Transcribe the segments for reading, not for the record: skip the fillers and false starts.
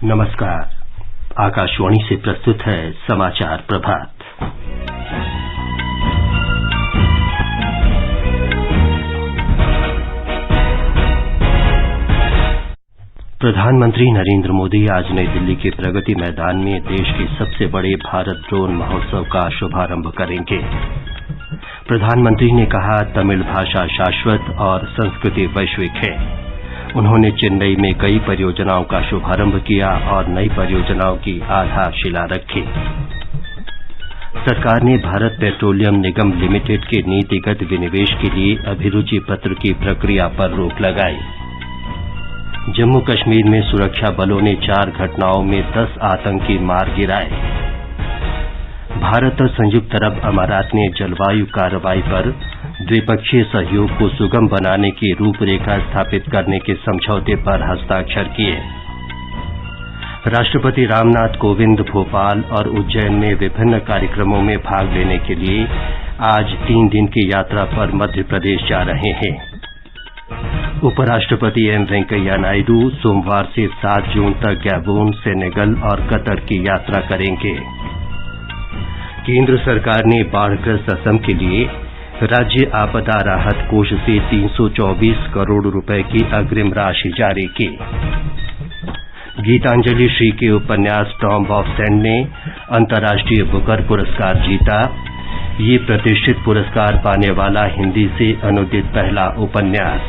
नमस्कार। आकाशवाणी से प्रस्तुत है समाचार प्रभात। प्रधानमंत्री नरेंद्र मोदी आज नई दिल्ली के प्रगति मैदान में देश के सबसे बड़े भारत ड्रोन महोत्सव का शुभारंभ करेंगे। प्रधानमंत्री ने कहा, तमिल भाषा शाश्वत और संस्कृति वैश्विक है। उन्होंने चेन्नई में कई परियोजनाओं का शुभारंभ किया और नई परियोजनाओं की आधारशिला रखी। सरकार ने भारत पेट्रोलियम निगम लिमिटेड के नीतिगत विनिवेश के लिए अभिरुचि पत्र की प्रक्रिया पर रोक लगाई। जम्मू कश्मीर में सुरक्षा बलों ने 4 घटनाओं में 10 आतंकी मार गिराए। भारत और संयुक्त अरब अमारात ने जलवायु कार्रवाई पर द्विपक्षीय सहयोग को सुगम बनाने की रूपरेखा स्थापित करने के समझौते पर हस्ताक्षर किए। राष्ट्रपति रामनाथ कोविंद भोपाल और उज्जैन में विभिन्न कार्यक्रमों में भाग लेने के लिए आज 3 दिन की यात्रा पर मध्य प्रदेश जा रहे हैं। उपराष्ट्रपति एम वेंकैया नायडू सोमवार से 7 जून तक गैबोन, सेनेगल और कतर की यात्रा करेंगे। केंद्र सरकार ने बाढ़ग्रस्त असम के लिए राज्य आपदा राहत कोष से 324 करोड़ रुपए की अग्रिम राशि जारी की। गीतांजलि श्री के उपन्यास टॉम्ब ऑफ सैंड ने अंतर्राष्ट्रीय बुकर पुरस्कार जीता। ये प्रतिष्ठित पुरस्कार पाने वाला हिंदी से अनुदित पहला उपन्यास।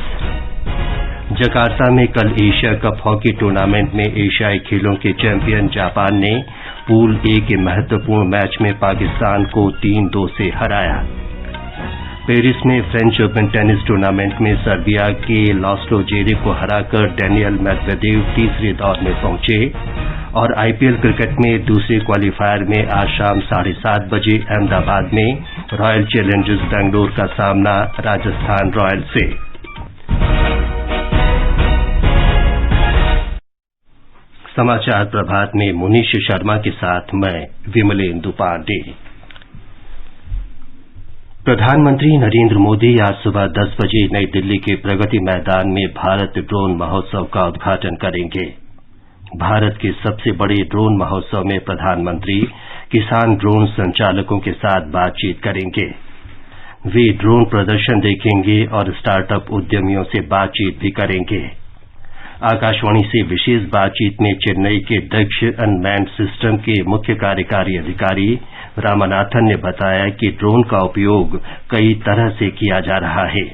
जकार्ता में कल एशिया कप हॉकी टूर्नामेंट में एशियाई खेलों के चैंपियन जापान ने पूल ए के महत्वपूर्ण मैच में पाकिस्तान को 3-2 से हराया। पेरिस में फ्रेंच ओपन टेनिस टूर्नामेंट में सर्बिया के लास्लो जेरे को हराकर डेनियल मेदवेदेव तीसरे दौर में पहुंचे। और आईपीएल क्रिकेट में दूसरे क्वालीफायर में आज शाम 7:30 बजे अहमदाबाद में रॉयल चैलेंजर्स बेंगलोर का सामना राजस्थान रॉयल्स से। समाचार प्रभात में मुनीश शर्मा के साथ मैं विमलेंदु पांडे। प्रधानमंत्री नरेंद्र मोदी आज सुबह 10 बजे नई दिल्ली के प्रगति मैदान में भारत ड्रोन महोत्सव का उद्घाटन करेंगे। भारत के सबसे बड़े ड्रोन महोत्सव में प्रधानमंत्री किसान ड्रोन संचालकों के साथ बातचीत करेंगे। वे ड्रोन प्रदर्शन देखेंगे और स्टार्टअप उद्यमियों से बातचीत भी करेंगे। आकाशवाणी से विशेष बातचीत में चेन्नई के दक्ष अनमैन्ड सिस्टम के मुख्य कार्यकारी अधिकारी रामनाथन ने बताया कि ड्रोन का उपयोग कई तरह से किया जा रहा है।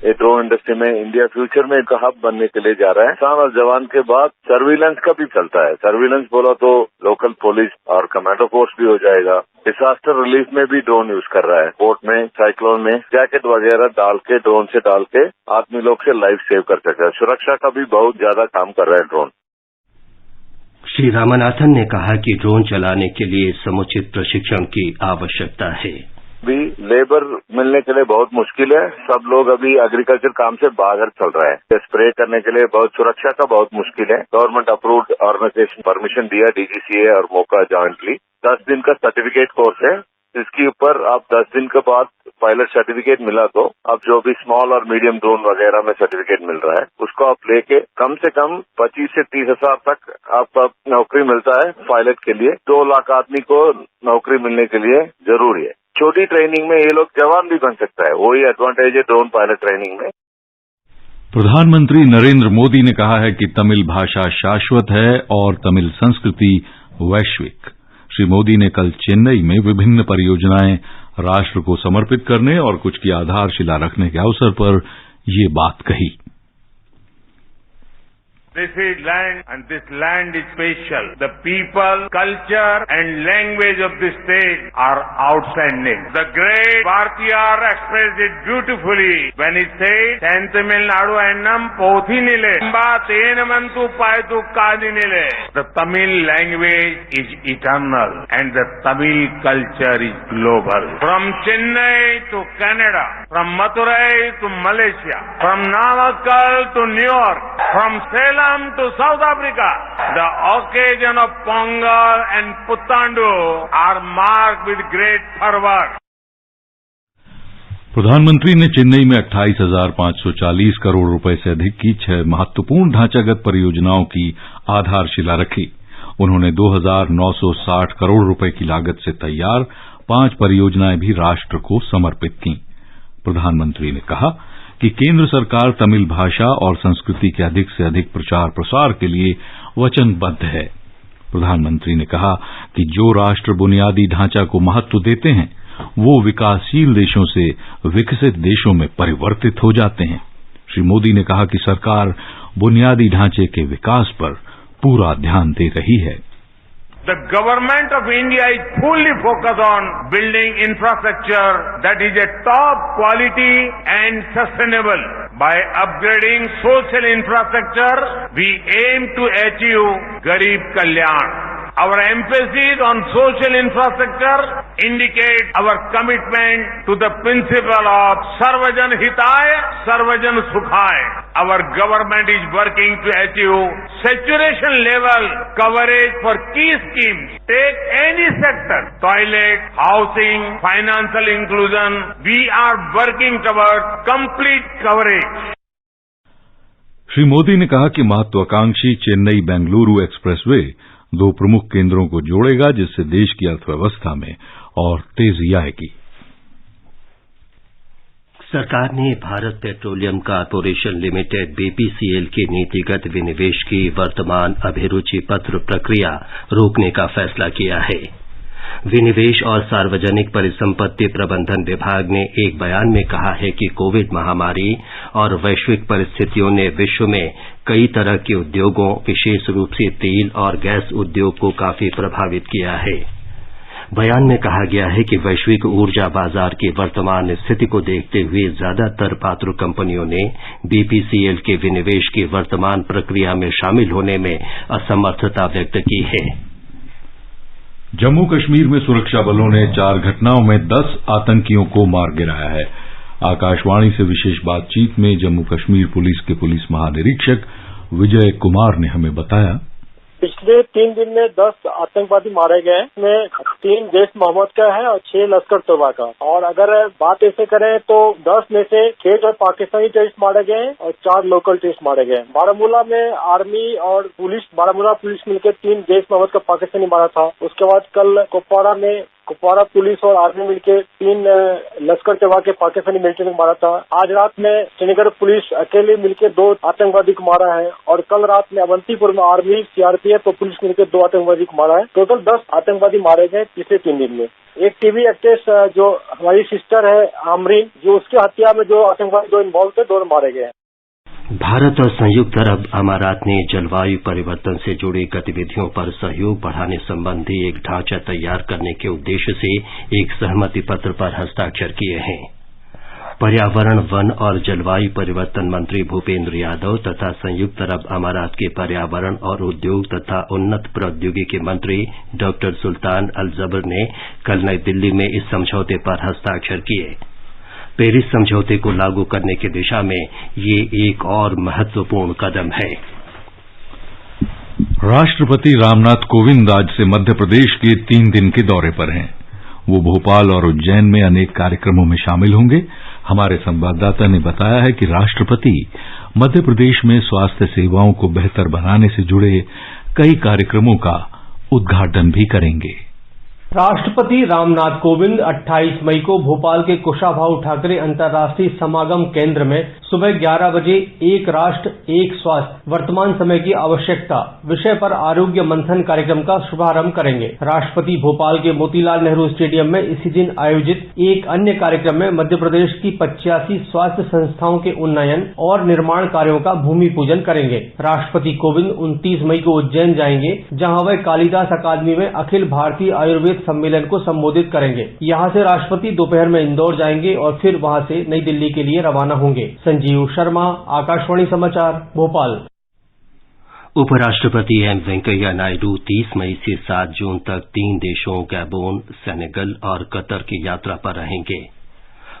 ये ड्रोन इंडस्ट्री में इंडिया फ्यूचर में एक हब बनने के लिए जा रहा है। किसान और जवान के बाद सर्विलेंस का भी चलता है। सर्विलेंस बोला तो लोकल पुलिस और कमांडो फोर्स भी हो जाएगा। डिजास्टर रिलीफ में भी ड्रोन यूज कर रहा है। पोर्ट में, साइक्लोन में जैकेट वगैरह डाल के, ड्रोन से डाल के आदमी लोग से लाइफ सेव कर सकता है। सुरक्षा का भी बहुत ज्यादा काम कर रहा है ड्रोन। श्री रामनाथन ने कहा कि ड्रोन चलाने के लिए समुचित प्रशिक्षण की आवश्यकता है। भी लेबर मिलने के लिए बहुत मुश्किल है। सब लोग अभी एग्रीकल्चर काम से बाहर चल रहे हैं। स्प्रे करने के लिए बहुत सुरक्षा का बहुत मुश्किल है। गवर्नमेंट अप्रूव्ड ऑर्गेनाइजेशन परमिशन दिया, डीजीसीए और मोका जॉइंटली। 10 दिन का सर्टिफिकेट कोर्स है। इसके ऊपर आप 10 दिन के बाद पायलट सर्टिफिकेट मिला तो अब जो भी स्मॉल और मीडियम ड्रोन वगैरह में सर्टिफिकेट मिल रहा है उसको आप लेके कम से कम 25 से 30 हजार तक आपका नौकरी मिलता है पायलट के लिए। 2 लाख आदमी को नौकरी मिलने के लिए जरूरी है। छोटी ट्रेनिंग में ये लोग जवान भी बन सकता है। वही एडवांटेज है ड्रोन पायलट ट्रेनिंग में। प्रधानमंत्री नरेंद्र मोदी ने कहा है कि तमिल भाषा शाश्वत है और तमिल संस्कृति वैश्विक। श्री मोदी ने कल चेन्नई में विभिन्न परियोजनाएं राष्ट्र को समर्पित करने और कुछ की आधारशिला रखने के अवसर पर ये बात कही। This is land and this land is special. The people, culture and language of this state are outstanding. The great Bhartiyar expressed it beautifully when he said, Tamil Nadu ennam pothinile, amba tenamantu paitu kadinile. The Tamil language is eternal and the Tamil culture is global. From Chennai to Canada, from Madurai to Malaysia, from Namakkal to New York, from Salem to South Africa, the occasion of Pongal and Puthandu are marked with great fervor. प्रधानमंत्री ने चेन्नई में 28,540 करोड़ रुपए से अधिक की 6 महत्वपूर्ण ढांचागत परियोजनाओं की आधारशिला रखी। उन्होंने 2,960 करोड़ रुपए की लागत से तैयार 5 परियोजनाएं भी राष्ट्र को समर्पित की। प्रधानमंत्री ने कहा कि केंद्र सरकार तमिल भाषा और संस्कृति के अधिक से अधिक प्रचार प्रसार के लिए वचनबद्ध है। प्रधानमंत्री ने कहा कि जो राष्ट्र बुनियादी ढांचा को महत्व देते हैं वो विकासशील देशों से विकसित देशों में परिवर्तित हो जाते हैं। श्री मोदी ने कहा कि सरकार बुनियादी ढांचे के विकास पर पूरा ध्यान दे रही है। The government of India is fully focused on building infrastructure that is a top quality and sustainable. By upgrading social infrastructure, we aim to achieve Garib Kalyan. Our emphasis on social infrastructure indicates our commitment to the principle of Sarvajan Hitaya, Sarvajan Sukhaya. Our government is working to achieve saturation level coverage for key schemes. Take any sector, toilet, housing, financial inclusion. We are working towards complete coverage. Shri Modi ने कहा कि महत्वाकांक्षी Chennai Bengaluru expressway 2 प्रमुख केंद्रों को जोड़ेगा, जिससे देश की अर्थव्यवस्था में और तेजी आएगी। सरकार ने Bharat petroleum corporation limited BPCL के नीतिगत विनिवेश की वर्तमान अभिरुचि पत्र प्रक्रिया रोकने का फैसला किया है। विनिवेश और सार्वजनिक परिसंपत्ति प्रबंधन विभाग ने एक बयान में कहा है कि कोविड महामारी और वैश्विक परिस्थितियों ने विश्व में कई तरह के उद्योगों, विशेष रूप से तेल और गैस उद्योग को काफी प्रभावित किया है। बयान में कहा गया है कि वैश्विक ऊर्जा बाजार की वर्तमान स्थिति को देखते हुए ज्यादातर पात्र कंपनियों ने बीपीसीएल के विनिवेश की वर्तमान प्रक्रिया में शामिल होने में असमर्थता व्यक्त की है। जम्मू कश्मीर में सुरक्षा बलों ने 4 घटनाओं में 10 आतंकियों को मार गिराया है। आकाशवाणी से विशेष बातचीत में जम्मू कश्मीर पुलिस के पुलिस महानिरीक्षक विजय कुमार ने हमें बताया, पिछले 3 दिन में 10 आतंकवादी मारे गए, इसमें 3 जैश मोहम्मद का है और 6 लश्कर तोयबा का। और अगर बात ऐसे करें तो 10 में से 6 जो पाकिस्तानी टेररिस्ट मारे गए और 4 लोकल टेररिस्ट मारे गए। बारामूला में आर्मी और पुलिस, बारामूला पुलिस मिलकर 3 जैश मोहम्मद का पाकिस्तानी मारा था। उसके बाद कल कुपवारा पुलिस और आर्मी मिलकर 3 लश्कर तोयबा के पाकिस्तानी मिलिट्री को मारा था। आज रात में श्रीनगर पुलिस अकेले मिलकर 2 आतंकवादी को मारा है और कल रात में अवंतीपुर में आर्मी, सीआरपीएफ और पुलिस मिलकर 2 आतंकवादी को मारा है। टोटल 10 आतंकवादी मारे गए पिछले 3 दिन में। एक टीवी एक्ट्रेस जो हमारी सिस्टर है आमरीन, जो उसकी हत्या में जो आतंकवादी 2 इन्वॉल्व थे, 2 मारे गए। भारत और संयुक्त अरब अमारात ने जलवायु परिवर्तन से जुड़ी गतिविधियों पर सहयोग बढ़ाने संबंधी एक ढांचा तैयार करने के उद्देश्य से एक सहमति पत्र पर हस्ताक्षर किए हैं। पर्यावरण, वन और जलवायु परिवर्तन मंत्री भूपेंद्र यादव तथा संयुक्त अरब अमारात के पर्यावरण और उद्योग तथा उन्नत प्रौद्योगिकी मंत्री डॉक्टर सुल्तान अल जबर ने कल नई दिल्ली में इस समझौते पर हस्ताक्षर किए। पेरिस समझौते को लागू करने की दिशा में ये एक और महत्वपूर्ण कदम है। राष्ट्रपति रामनाथ कोविंद आज से मध्य प्रदेश के 3 दिन के दौरे पर हैं। वो भोपाल और उज्जैन में अनेक कार्यक्रमों में शामिल होंगे। हमारे संवाददाता ने बताया है कि राष्ट्रपति मध्य प्रदेश में स्वास्थ्य सेवाओं को बेहतर बनाने से जुड़े कई कार्यक्रमों का उद्घाटन भी करेंगे। राष्ट्रपति रामनाथ कोविंद 28 मई को भोपाल के कुशाभाऊ ठाकरे अंतर्राष्ट्रीय समागम केंद्र में सुबह 11 बजे एक राष्ट्र एक स्वास्थ्य वर्तमान समय की आवश्यकता विषय पर आरोग्य मंथन कार्यक्रम का शुभारंभ करेंगे। राष्ट्रपति भोपाल के मोतीलाल नेहरू स्टेडियम में इसी दिन आयोजित एक अन्य कार्यक्रम में मध्य प्रदेश की 85 स्वास्थ्य संस्थाओं के उन्नयन और निर्माण कार्यों का भूमि पूजन करेंगे। राष्ट्रपति कोविंद 29 मई को उज्जैन जाएंगे, जहां वह कालिदास अकादमी में अखिल भारतीय आयुर्वेद सम्मेलन को संबोधित करेंगे। यहां से राष्ट्रपति दोपहर में इंदौर जाएंगे और फिर वहां से नई दिल्ली के लिए रवाना होंगे। संजीव शर्मा, आकाशवाणी समाचार, भोपाल। उपराष्ट्रपति एम वेंकैया नायडू 30 मई से 7 जून तक 3 देशों गैबोन, सेनेगल और कतर की यात्रा पर रहेंगे।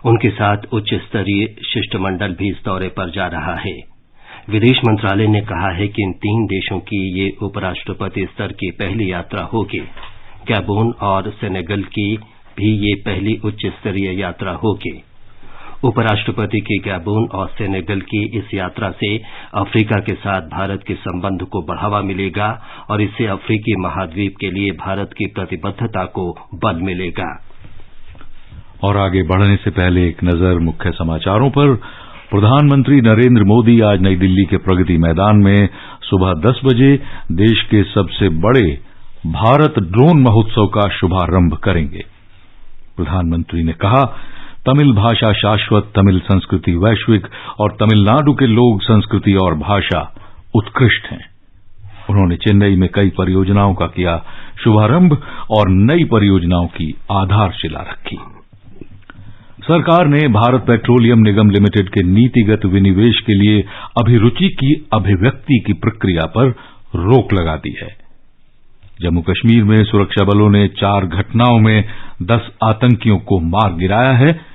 उनके साथ उच्च स्तरीय शिष्टमंडल भी इस दौरे पर जा रहा है। विदेश मंत्रालय ने कहा है कि इन 3 देशों की ये उपराष्ट्रपति स्तर की पहली यात्रा होगी। गैबोन और सेनेगल की भी ये पहली उच्च स्तरीय यात्रा होगी। उपराष्ट्रपति की गैबोन और सेनेगल की इस यात्रा से अफ्रीका के साथ भारत के संबंध को बढ़ावा मिलेगा और इससे अफ्रीकी महाद्वीप के लिए भारत की प्रतिबद्धता को बल मिलेगा। और आगे बढ़ने से पहले एक नजर मुख्य समाचारों पर। प्रधानमंत्री नरेंद्र मोदी आज नई दिल्ली के प्रगति मैदान में सुबह 10 बजे देश के सबसे बड़े भारत ड्रोन महोत्सव का शुभारंभ करेंगे। प्रधानमंत्री ने कहा, तमिल भाषा शाश्वत, तमिल संस्कृति वैश्विक और तमिलनाडु के लोक संस्कृति और भाषा उत्कृष्ट हैं। उन्होंने चेन्नई में कई परियोजनाओं का किया शुभारंभ और नई परियोजनाओं की आधारशिला रखी। सरकार ने भारत पेट्रोलियम निगम लिमिटेड के नीतिगत विनिवेश के लिए अभिरुचि की अभिव्यक्ति की प्रक्रिया पर रोक लगा दी है। जम्मू कश्मीर में सुरक्षा बलों ने 4 घटनाओं में 10 आतंकियों को मार गिराया है।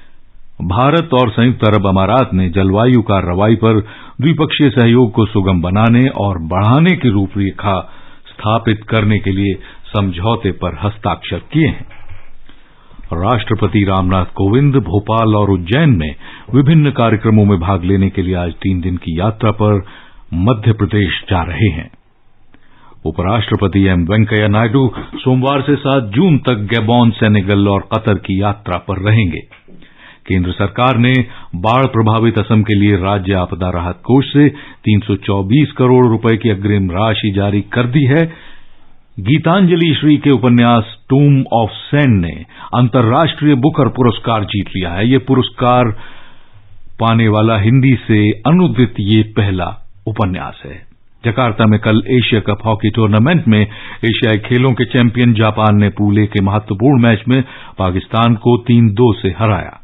भारत और संयुक्त अरब अमारात ने जलवायु कार्रवाई पर द्विपक्षीय सहयोग को सुगम बनाने और बढ़ाने की रूपरेखा स्थापित करने के लिए समझौते पर हस्ताक्षर किए हैं। राष्ट्रपति रामनाथ कोविंद भोपाल और उज्जैन में विभिन्न कार्यक्रमों में भाग लेने के लिए आज 3 दिन की यात्रा पर मध्य प्रदेश जा रहे हैं। उपराष्ट्रपति एम वेंकैया नायडू सोमवार से 7 जून तक गैबोन, सेनेगल और कतर की यात्रा पर रहेंगे। केंद्र सरकार ने बाढ़ प्रभावित असम के लिए राज्य आपदा राहत कोष से 324 करोड़ रुपए की अग्रिम राशि जारी कर दी है। गीतांजलि श्री के उपन्यास टूम ऑफ सैंड ने अंतर्राष्ट्रीय बुकर पुरस्कार जीत लिया है। ये पुरस्कार पाने वाला हिंदी से अनुदित ये पहला उपन्यास है। जकार्ता में कल एशिया कप हॉकी टूर्नामेंट में एशियाई खेलों के चैंपियन जापान ने पूल ए के महत्वपूर्ण मैच में पाकिस्तान को 3-2 से हराया।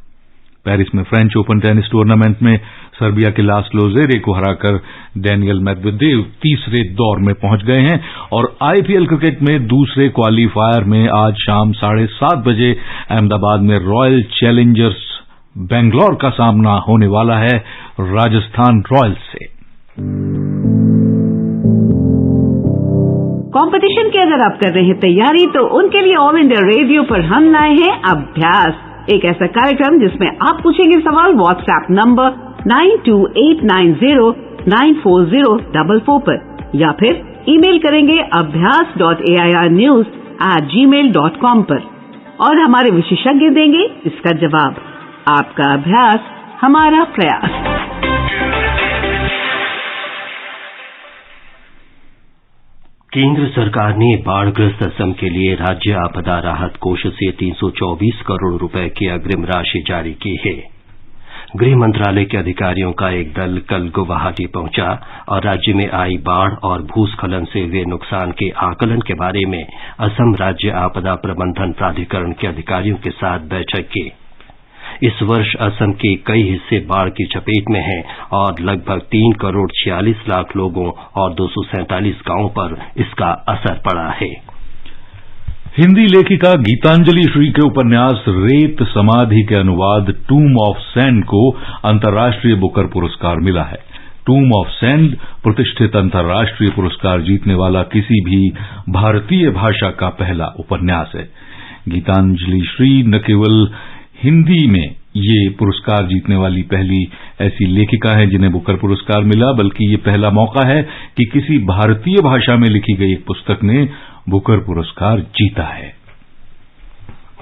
पेरिस में फ्रेंच ओपन टेनिस टूर्नामेंट में सर्बिया के लास्लो ज़ेरे को हराकर डेनियल मेदवेदेव तीसरे दौर में पहुंच गए हैं और आईपीएल क्रिकेट में दूसरे क्वालीफायर में आज शाम 7:30 बजे अहमदाबाद में रॉयल चैलेंजर्स बेंगलौर का सामना होने वाला है राजस्थान रॉयल्स से। कंपटीशन की अगर आप कर रहे हैं तैयारी तो उनके लिए ऑल इंडिया रेडियो पर हम लाए हैं अभ्यास, एक ऐसा कार्यक्रम जिसमें आप पूछेंगे सवाल व्हाट्सएप नंबर 9289094044 पर या फिर ईमेल करेंगे abhyas.airnews@gmail.com पर और हमारे विशेषज्ञ देंगे इसका जवाब। आपका अभ्यास हमारा प्रयास। केंद्र सरकार ने बाढ़ग्रस्त असम के लिए राज्य आपदा राहत कोष से 324 करोड़ रुपए की अग्रिम राशि जारी की है। गृह मंत्रालय के अधिकारियों का एक दल कल गुवाहाटी पहुंचा और राज्य में आई बाढ़ और भूस्खलन से हुए नुकसान के आकलन के बारे में असम राज्य आपदा प्रबंधन प्राधिकरण के अधिकारियों के साथ बैठक की। इस वर्ष असम के कई हिस्से बाढ़ की चपेट में हैं और लगभग 3 करोड़ 46 लाख लोगों और 247 गांवों पर इसका असर पड़ा है। हिंदी लेखिका गीतांजलि श्री के उपन्यास रेत समाधि के अनुवाद टूम ऑफ सैंड को अंतर्राष्ट्रीय बुकर पुरस्कार मिला है। टूम ऑफ सैंड प्रतिष्ठित अंतर्राष्ट्रीय पुरस्कार जीतने वाला किसी भी भारतीय भाषा का पहला उपन्यास है। गीतांजलि श्री न केवल हिंदी में ये पुरस्कार जीतने वाली पहली ऐसी लेखिका है जिन्हें बुकर पुरस्कार मिला, बल्कि ये पहला मौका है कि किसी भारतीय भाषा में लिखी गई एक पुस्तक ने बुकर पुरस्कार जीता है।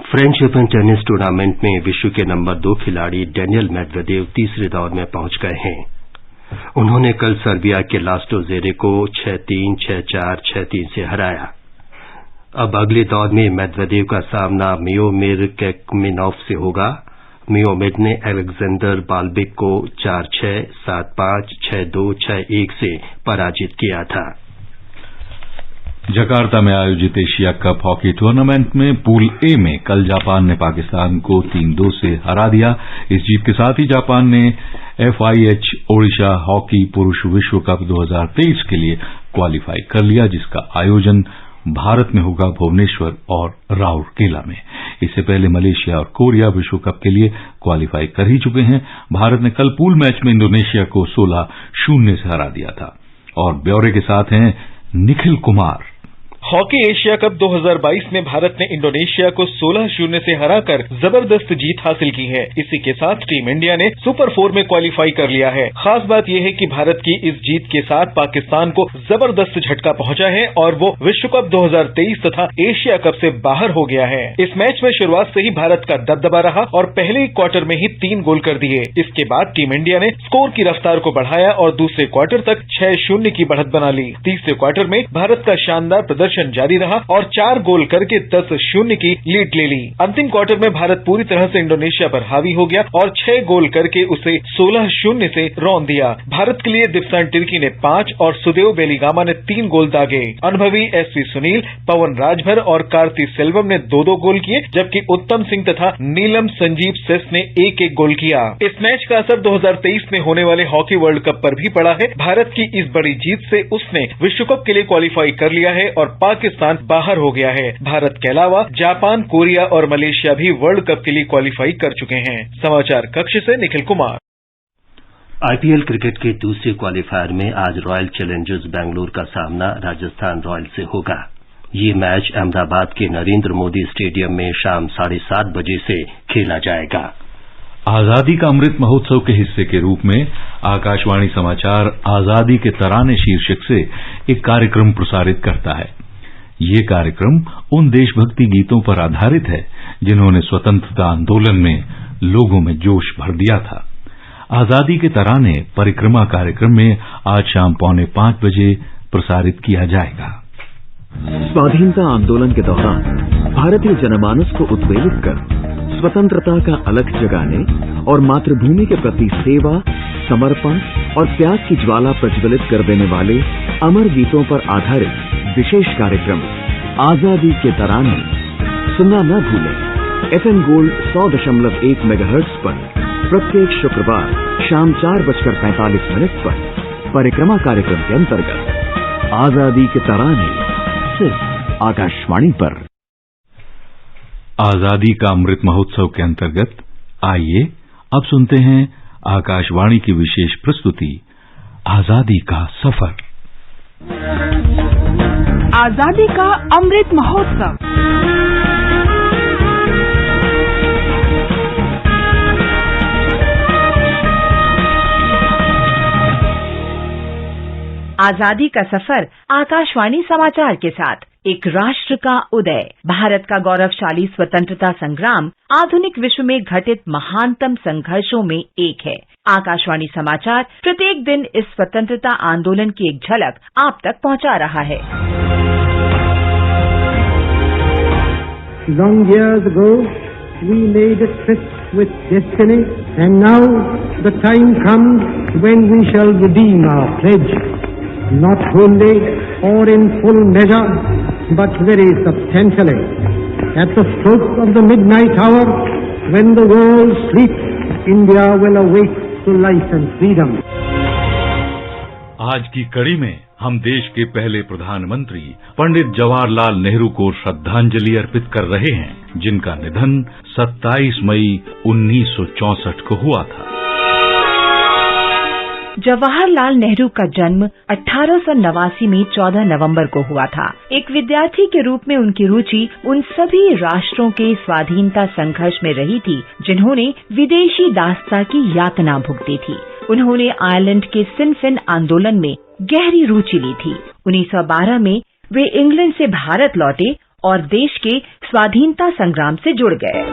फ्रेंच ओपन टेनिस टूर्नामेंट में विश्व के नंबर 2 खिलाड़ी डेनियल मेदवेदेव तीसरे दौर में पहुंच गए हैं। उन्होंने कल सर्बिया के लास्लो ज़ेरे को 6-3, 6-4, 6-3 से हराया। अब अगले दौर में मेदवेदेव का सामना मियोमिर केकमिनोव से होगा। मियोमिर ने अलेक्जेंडर बाल्बिक को 4-6, 7-5, 6-2, 6-1 से पराजित किया था। जकार्ता में आयोजित एशिया कप हॉकी टूर्नामेंट में पूल ए में कल जापान ने पाकिस्तान को 3-2 से हरा दिया। इस जीत के साथ ही जापान ने FIH ओडिशा हॉकी पुरुष विश्व कप 2023 के लिए क्वालीफाई कर लिया, जिसका आयोजन भारत में होगा भुवनेश्वर और राउरकेला में। इससे पहले मलेशिया और कोरिया विश्व कप के लिए क्वालीफाई कर ही चुके हैं। भारत ने कल पूल मैच में इंडोनेशिया को 16-0 से हरा दिया था। और ब्यौरे के साथ हैं Nikhil Kumar. Hockey Asia cup 2022 में भारत ने इंडोनेशिया को 16-0 से हराकर जबरदस्त जीत हासिल की है। इसी के साथ टीम इंडिया ने सुपर 4 में क्वालिफाई कर लिया है। खास बात यह है कि भारत की इस जीत के साथ पाकिस्तान को जबरदस्त झटका पहुंचा है और वो विश्व कप 2023 तथा एशिया कप से बाहर हो गया है। इस मैच में शुरुआत से ही भारत का दबदबा रहा और पहले ही क्वार्टर में ही 3 गोल कर दिए। इसके बाद टीम इंडिया ने स्कोर की रफ्तार को बढ़ाया और दूसरे क्वार्टर तक 6-0 की बढ़त बना ली। तीसरे क्वार्टर में भारत का शानदार प्रदर्शन जारी रहा और 4 गोल करके 10-0 की लीड ले ली। अंतिम क्वार्टर में भारत पूरी तरह से इंडोनेशिया पर हावी हो गया और 6 गोल करके उसे 16-0 से रौंद दिया। भारत के लिए दिप्सान टिर्की ने 5 और सुदेव बेलिगामा ने 3 गोल दागे। अनुभवी एसवी सुनील, पवन राजभर और कार्ति सेल्वम ने 2-2 गोल किए, जबकि उत्तम सिंह तथा नीलम संजीव सेस ने 1-1 गोल किया। इस मैच का असर 2023 में होने वाले हॉकी वर्ल्ड कप पर भी पड़ा है। भारत की इस बड़ी जीत से उसने विश्व कप के लिए क्वालिफाई कर लिया है और पाकिस्तान बाहर हो गया है। भारत के अलावा जापान, कोरिया और मलेशिया भी वर्ल्ड कप के लिए क्वालिफाई कर चुके हैं। समाचार कक्ष से निखिल कुमार। आईपीएल क्रिकेट के दूसरे क्वालिफायर में आज रॉयल चैलेंजर्स बैंगलोर का सामना राजस्थान रॉयल्स से होगा। ये मैच अहमदाबाद के नरेंद्र मोदी स्टेडियम में शाम 7:30 बजे से खेला जाएगा। आजादी का अमृत महोत्सव के हिस्से के रूप में आकाशवाणी समाचार आजादी के तराने शीर्षक से एक कार्यक्रम प्रसारित करता है। ये कार्यक्रम उन देशभक्ति गीतों पर आधारित है जिन्होंने स्वतंत्रता आंदोलन में लोगों में जोश भर दिया था। आजादी के तराने परिक्रमा कार्यक्रम में आज शाम 4:45 बजे प्रसारित किया जाएगा। स्वाधीनता आंदोलन के दौरान भारतीय जनमानस को उत्प्रेरित कर स्वतंत्रता का अलख जगाने और मातृभूमि के प्रति सेवा, समर्पण और त्याग की ज्वाला प्रज्वलित कर देने वाले अमर गीतों पर आधारित विशेष कार्यक्रम आजादी के तराने सुनना न भूलें। एफएम गोल्ड 100.1 मेगाहर्ट्ज पर प्रत्येक शुक्रवार शाम 4:45 पर परिक्रमा कार्यक्रम के अंतर्गत आजादी के तराने सिर्फ आकाशवाणी पर। आजादी का अमृत महोत्सव के अंतर्गत आइए अब सुनते हैं आकाशवाणी की विशेष प्रस्तुति आजादी का सफर। आजादी का अमृत महोत्सव। आजादी का सफर आकाशवाणी समाचार के साथ एक राष्ट्र का उदय, भारत का गौरवशाली स्वतंत्रता संग्राम आधुनिक विश्व में घटित महानतम संघर्षों में एक है। आकाशवाणी समाचार प्रत्येक दिन इस स्वतंत्रता आंदोलन की एक झलक आप तक पहुंचा रहा है। Long years ago, we made a tryst with destiny, and now the time comes when we shall redeem our pledge. Not wholly or in full measure, but very substantially. At the stroke of the midnight hour, when the world sleeps, India will awake to life and freedom. आज की कड़ी में हम देश के पहले प्रधानमंत्री पंडित जवाहरलाल नेहरू को श्रद्धांजलि अर्पित कर रहे हैं, जिनका निधन 27 मई 1964 को हुआ था। जवाहरलाल नेहरू का जन्म 1889 में 14 नवंबर को हुआ था। एक विद्यार्थी के रूप में उनकी रुचि उन सभी राष्ट्रों के स्वाधीनता संघर्ष में रही थी जिन्होंने विदेशी दासता की यातना भुगती थी। उन्होंने आयरलैंड के सिन फेन आंदोलन में गहरी रुचि ली थी। 1912 में वे इंग्लैंड से भारत लौटे और देश के स्वाधीनता संग्राम से जुड़ गए।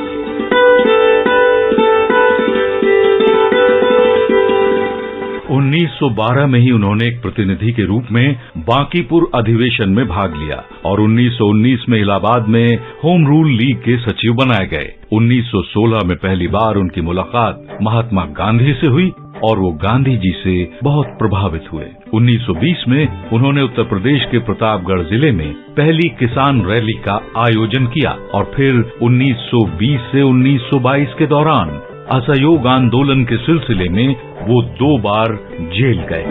1912 में ही उन्होंने एक प्रतिनिधि के रूप में बांकीपुर अधिवेशन में भाग लिया और 1919 में इलाहाबाद में होम रूल लीग के सचिव बनाए गए। 1916 में पहली बार उनकी मुलाकात महात्मा गांधी से हुई और वो गांधी जी से बहुत प्रभावित हुए। 1920 में उन्होंने उत्तर प्रदेश के प्रतापगढ़ जिले में पहली किसान रैली का आयोजन किया और फिर 1920 से 1922 के दौरान असहयोग आंदोलन के सिलसिले में वो 2 बार जेल गए।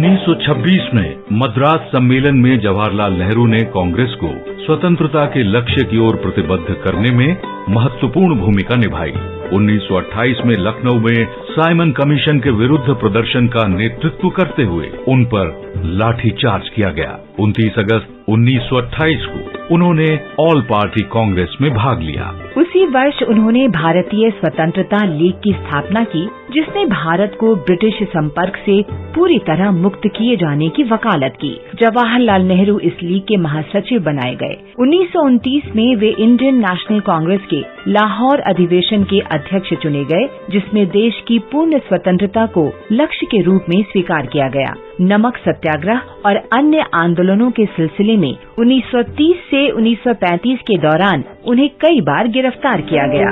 1926 में मद्रास सम्मेलन में जवाहरलाल नेहरू ने कांग्रेस को स्वतंत्रता के लक्ष्य की ओर प्रतिबद्ध करने में महत्वपूर्ण भूमिका निभाई। 1928 में लखनऊ में साइमन कमीशन के विरुद्ध प्रदर्शन का नेतृत्व करते हुए उन पर लाठीचार्ज किया गया। 29 अगस्त 1928 को उन्होंने ऑल पार्टी कांग्रेस में भाग लिया। उसी वर्ष उन्होंने भारतीय स्वतंत्रता लीग की स्थापना की, जिसने भारत को ब्रिटिश संपर्क से पूरी तरह मुक्त किए जाने की वकालत की। जवाहरलाल नेहरू इस लीग के महासचिव बनाए गए। 1929 में वे इंडियन नेशनल कांग्रेस के लाहौर अधिवेशन के अध्यक्ष चुने गए, जिसमें देश की पूर्ण स्वतंत्रता को लक्ष्य के रूप में स्वीकार किया गया। नमक सत्याग्रह और अन्य आंदोलनों के सिलसिले में 1930 से 1935 के दौरान उन्हें कई बार गिरफ्तार किया गया।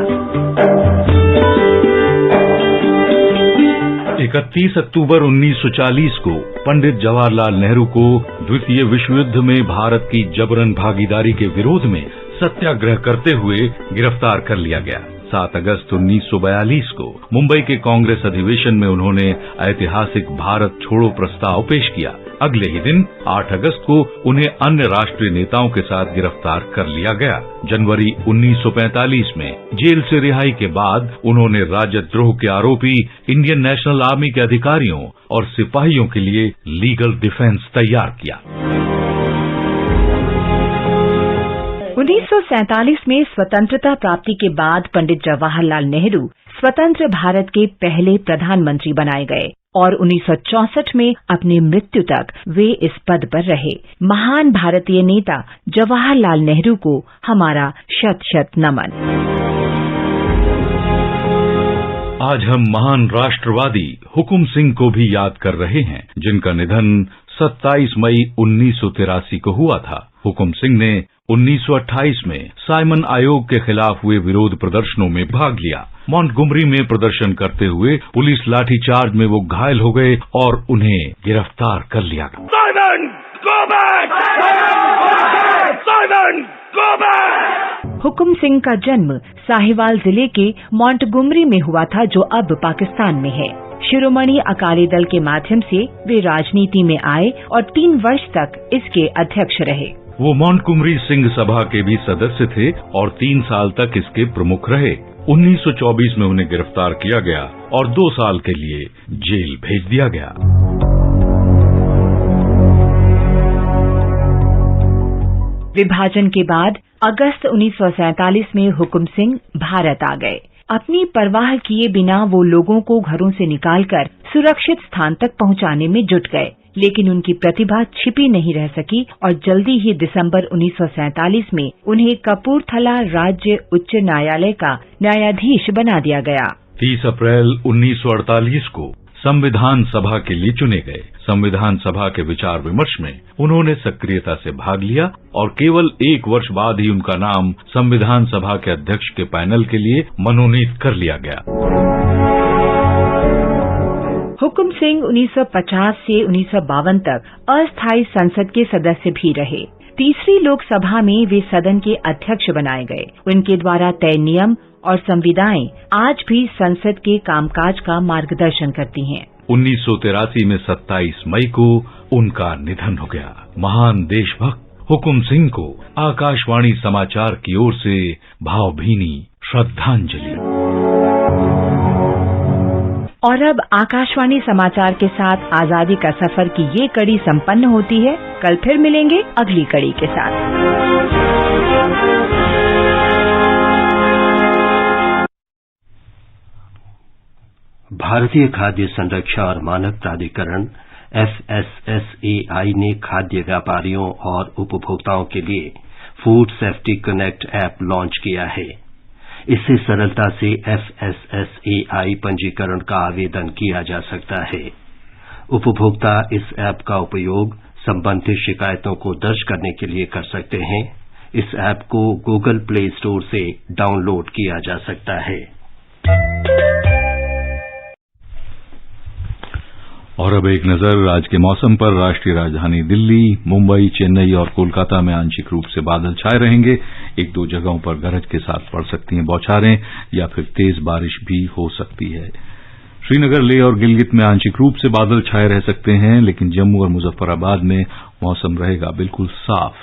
31 अक्टूबर 1940 को पंडित जवाहरलाल नेहरू को द्वितीय विश्व युद्ध में भारत की जबरन भागीदारी के विरोध में सत्याग्रह करते हुए गिरफ्तार कर लिया गया। 7 अगस्त 1942 को मुंबई के कांग्रेस अधिवेशन में उन्होंने ऐतिहासिक भारत छोड़ो प्रस्ताव पेश किया। अगले ही दिन 8 अगस्त को उन्हें अन्य राष्ट्रीय नेताओं के साथ गिरफ्तार कर लिया गया। जनवरी 1945 में जेल से रिहाई के बाद उन्होंने राजद्रोह के आरोपी इंडियन नेशनल आर्मी के अधिकारियों और सिपाहियों के लिए लीगल डिफेंस तैयार किया। 1947 में स्वतंत्रता प्राप्ति के बाद पंडित जवाहरलाल नेहरू स्वतंत्र भारत के पहले प्रधानमंत्री बनाए गए और 1964 में अपनी मृत्यु तक वे इस पद पर रहे। महान भारतीय नेता जवाहरलाल नेहरू को हमारा शत-शत नमन। आज हम महान राष्ट्रवादी हुकुम सिंह को भी याद कर रहे हैं, जिनका निधन 27 मई 1983 को हुआ था। हुकुम सिंह ने 1928 में साइमन आयोग के खिलाफ हुए विरोध प्रदर्शनों में भाग लिया। मॉन्टगोमरी में प्रदर्शन करते हुए पुलिस लाठीचार्ज में वो घायल हो गए और उन्हें गिरफ्तार कर लिया गया। Simon, go back! Simon, go back! Hukum Singh का जन्म साहिवाल जिले के मॉन्टगोमरी में हुआ था, जो अब पाकिस्तान में है। शिरोमणि अकाली दल के माध्यम से वे राजनीति में आए और 3 वर्ष तक इसके अध्यक्ष रहे। वो मॉन्टगोमरी सिंह सभा के भी सदस्य थे और 3 साल तक इसके प्रमुख रहे। 1924 में उन्हें गिरफ्तार किया गया और 2 साल के लिए जेल भेज दिया गया। विभाजन के बाद अगस्त 1947 में हुकुम सिंह भारत आ गए। अपनी परवाह किए बिना वो लोगों को घरों से निकालकर सुरक्षित स्थान तक पहुंचाने में जुट गए, लेकिन उनकी प्रतिभा छिपी नहीं रह सकी और जल्दी ही दिसंबर 1947 में उन्हें कपूरथला राज्य उच्च न्यायालय का न्यायाधीश बना दिया गया। 30 अप्रैल 1948 को संविधान सभा के लिए चुने गए। संविधान सभा के विचार विमर्श में उन्होंने सक्रियता से भाग लिया और केवल 1 वर्ष बाद ही उनका नाम संविधान सभा के अध्यक्ष के पैनल के लिए मनोनीत कर लिया गया। हुकुम सिंह 1950 से 1952 तक अस्थायी संसद के सदस्य भी रहे। तीसरी लोकसभा में वे सदन के अध्यक्ष बनाए गए। उनके द्वारा तय नियम और संविधाएं आज भी संसद के कामकाज का मार्गदर्शन करती हैं। 1983 में 27 मई को उनका निधन हो गया। महान देशभक्त हुकुम सिंह को आकाशवाणी समाचार की ओर से भावभीनी श्रद्धांजलि। और अब आकाशवाणी समाचार के साथ आजादी का सफर की ये कड़ी संपन्न होती है। कल फिर मिलेंगे अगली कड़ी के साथ। भारतीय खाद्य संरक्षण और मानक प्राधिकरण FSSAI ने खाद्य व्यापारियों और उपभोक्ताओं के लिए food safety connect app launch किया है। इससे सरलता से FSSAI पंजीकरण का आवेदन किया जा सकता है। उपभोक्ता इस ऐप का उपयोग संबंधित शिकायतों को दर्ज करने के लिए कर सकते हैं। इस ऐप को गूगल प्ले स्टोर से डाउनलोड किया जा सकता है। और अब एक नजर आज के मौसम पर। राष्ट्रीय राजधानी दिल्ली, मुंबई, चेन्नई और कोलकाता में आंशिक रूप से बादल छाए रहेंगे। 1-2 जगहों पर गरज के साथ पड़ सकती हैं बौछारें या फिर तेज बारिश भी हो सकती है। श्रीनगर, लेह और गिलगित में आंशिक रूप से बादल छाए रह सकते हैं, लेकिन जम्मू और मुजफ्फराबाद में मौसम रहेगा बिल्कुल साफ।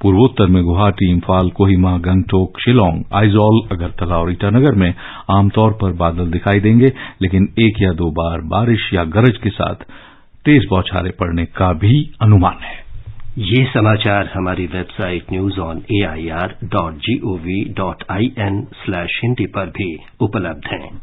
पूर्वोत्तर में गुवाहाटी, इम्फाल, कोहिमा, गंगटोक, शिलोंग, आइजॉल, अगरतला और ईटानगर में आमतौर पर बादल दिखाई देंगे, लेकिन एक या दो बार बारिश या गरज के साथ तेज बौछारें पड़ने का भी अनुमान है। ये समाचार हमारी वेबसाइट newsonair.gov.in/hindi पर भी उपलब्ध हैं।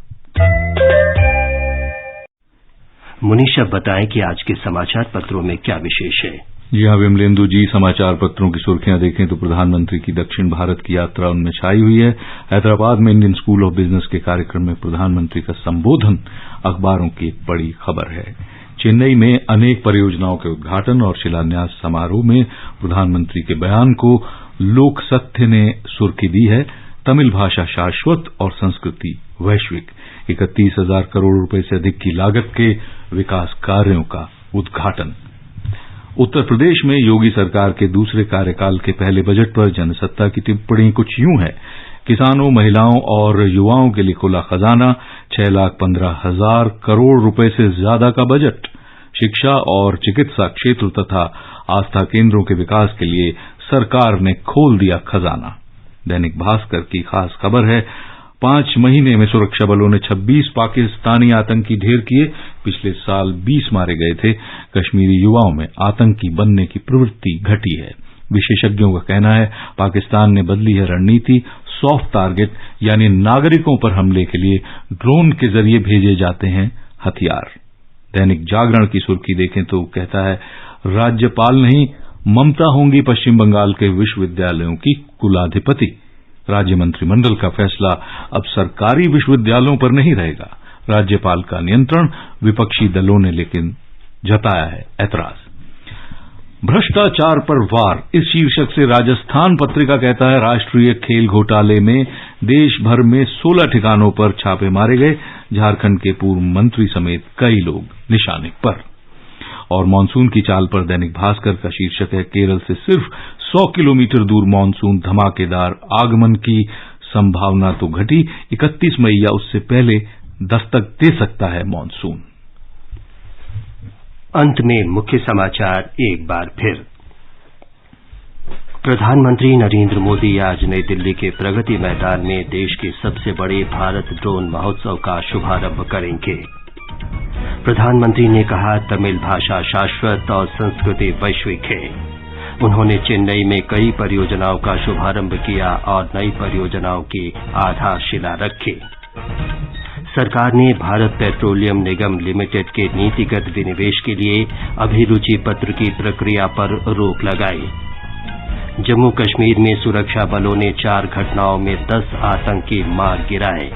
मुनीश, अब बताएं कि आज के समाचार पत्रों में क्या विशेष है। जी हाँ विमलेंदु जी, समाचार पत्रों की सुर्खियां देखें तो प्रधानमंत्री की दक्षिण भारत की यात्रा उनमें छाई हुई है। हैदराबाद में इंडियन स्कूल ऑफ बिजनेस के कार्यक्रम में प्रधानमंत्री का संबोधन अखबारों की एक बड़ी खबर है। चेन्नई में अनेक परियोजनाओं के उद्घाटन और शिलान्यास समारोह में प्रधानमंत्री के बयान को लोक सत्य ने सुर्खी दी है। तमिल भाषा शाश्वत और संस्कृति वैश्विक, 31,000 करोड़ रुपए से अधिक की लागत के विकास कार्यों का उद्घाटन। उत्तर प्रदेश में योगी सरकार के दूसरे कार्यकाल के पहले बजट पर जनसत्ता की टिप्पणी कुछ यूं है। किसानों, महिलाओं और युवाओं के लिए खुला खजाना, 6,15,000 करोड़ रुपए से ज्यादा का बजट। शिक्षा और चिकित्सा क्षेत्र तथा आस्था केंद्रों के विकास के लिए सरकार ने खोल दिया खजाना। दैनिक भास्कर की खास खबर है, 5 महीने में सुरक्षा बलों ने 26 पाकिस्तानी आतंकी ढेर किए। पिछले साल 20 मारे गए थे। कश्मीरी युवाओं में आतंकी बनने की प्रवृत्ति घटी है। विशेषज्ञों का कहना है पाकिस्तान ने बदली है रणनीति। सॉफ्ट टारगेट यानी नागरिकों पर हमले के लिए ड्रोन के जरिए भेजे जाते हैं हथियार। दैनिक जागरण की सुर्खी देखें तो कहता है, राज्यपाल नहीं ममता होंगी पश्चिम बंगाल के विश्वविद्यालयों की कुलाधिपति। राज्य मंत्रिमंडल का फैसला अब सरकारी विश्वविद्यालयों पर नहीं रहेगा। राज्यपाल का नियंत्रण, विपक्षी दलों ने लेकिन जताया है ऐतराज। भ्रष्टाचार पर वार, इस शीर्षक से राजस्थान पत्रिका कहता है, राष्ट्रीय खेल घोटाले में देश भर में 16 ठिकानों पर छापे मारे गए। झारखंड के पूर्व मंत्री समेत कई लोग निशाने पर। और मानसून की चाल पर दैनिक भास्कर का शीर्षक है, केरल से सिर्फ 100 किलोमीटर दूर मानसून धमाकेदार आगमन की संभावना तो घटी। 31 मई या उससे पहले दस्तक दे सकता है मानसून। अंत में मुख्य समाचार एक बार फिर। प्रधानमंत्री नरेंद्र मोदी आज नई दिल्ली के प्रगति मैदान में देश के सबसे बड़े भारत ड्रोन महोत्सव का शुभारंभ करेंगे। प्रधानमंत्री ने कहा, तमिल भाषा शाश्वत और संस्कृति वैश्विक है। उन्होंने चेन्नई में कई परियोजनाओं का शुभारंभ किया और नई परियोजनाओं की आधारशिला रखी। सरकार ने भारत पेट्रोलियम निगम लिमिटेड के नीतिगत विनिवेश के लिए अभिरुचि पत्र की प्रक्रिया पर रोक लगाई। जम्मू कश्मीर में सुरक्षा बलों ने 4 घटनाओं में 10 आतंकी मार गिराए।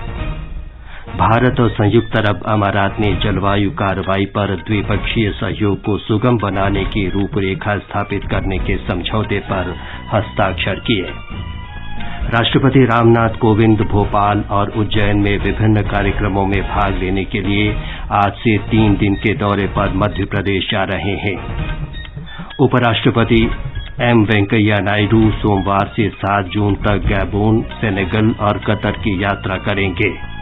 भारत और संयुक्त अरब अमारात ने जलवायु कार्रवाई पर द्विपक्षीय सहयोग को सुगम बनाने की रूपरेखा स्थापित करने के समझौते पर हस्ताक्षर किए। राष्ट्रपति रामनाथ कोविंद भोपाल और उज्जैन में विभिन्न कार्यक्रमों में भाग लेने के लिए आज से 3 दिन के दौरे पर मध्य प्रदेश जा रहे हैं। उपराष्ट्रपति एम वेंकैया नायडू सोमवार से 7 जून तक गैबोन, सेनेगल और कतर की यात्रा करेंगे।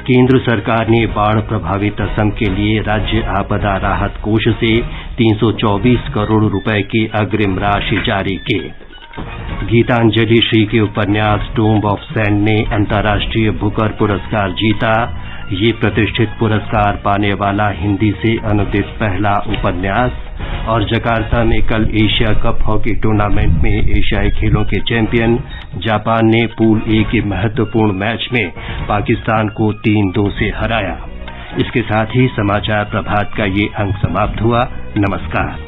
केंद्र सरकार ने बाढ़ प्रभावित असम के लिए राज्य आपदा राहत कोष से 324 करोड़ रुपए की अग्रिम राशि जारी की। गीतांजलि श्री के उपन्यास टूम्ब ऑफ सैंड ने अंतर्राष्ट्रीय बुकर पुरस्कार जीता। ये प्रतिष्ठित पुरस्कार पाने वाला हिंदी से अनुदित पहला उपन्यास। और जकार्ता में कल एशिया कप हॉकी टूर्नामेंट में एशियाई खेलों के चैंपियन जापान ने पूल ए के महत्वपूर्ण मैच में पाकिस्तान को 3-2 से हराया। इसके साथ ही समाचार प्रभात का ये अंक समाप्त हुआ। नमस्कार।